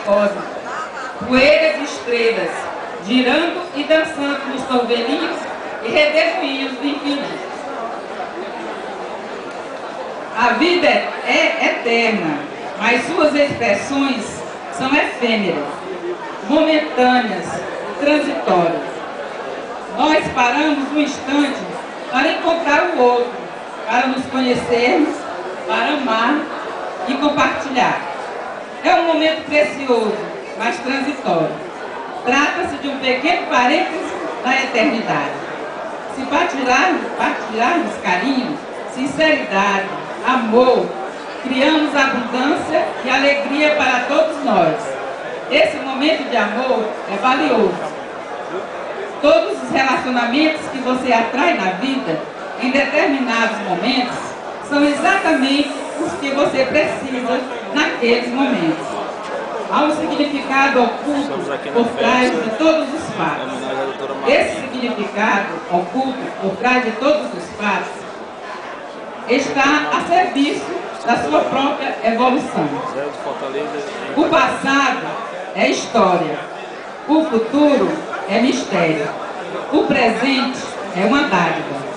propósito, poeira de estrelas, girando e dançando nos torvelinhos e redemoinhos do infinito. A vida é eterna, mas suas expressões são efêmeras, momentâneas, transitórias. Nós paramos um instante para encontrar o outro, para nos conhecermos, para amar e compartilhar. É um momento precioso, mas transitório. Trata-se de um pequeno parênteses na eternidade. Se partilharmos carinho, sinceridade, amor, criamos abundância e alegria para todos nós. Esse momento de amor é valioso. Todos os relacionamentos que você atrai na vida, em determinados momentos, são exatamente os que você precisa naqueles momentos. Há um significado oculto por trás de todos os fatos. Esse significado oculto por trás de todos os fatos está a serviço da sua própria evolução. O passado é história, o futuro é mistério, o presente é uma dádiva.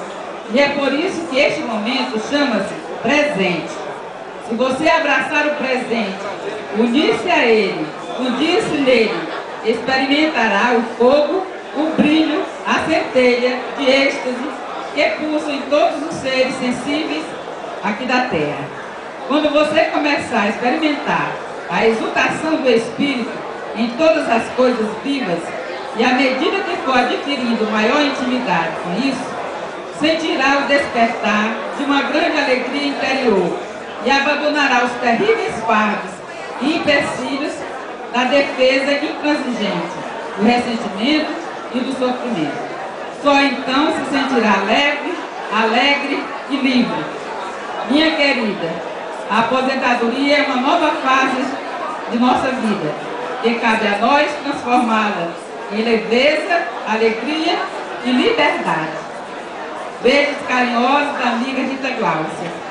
E é por isso que este momento chama-se presente. Se você abraçar o presente, unir-se a ele, fundir-se nele, experimentará o fogo, o brilho, a centelha de êxtase que pulsa em todos os seres sensíveis aqui da Terra. Quando você começar a experimentar a exultação do Espírito em todas as coisas vivas, e à medida que for adquirindo maior intimidade com isso, sentirá o despertar de uma grande alegria interior e abandonará os terríveis fardos e empecilhos da defesa intransigente, do ressentimento e do sofrimento. Só então se sentirá leve, alegre e livre. Minha querida, a aposentadoria é uma nova fase de nossa vida, que cabe a nós transformá-la em leveza, alegria e liberdade. Beijos carinhosos da amiga Rita Glaucia.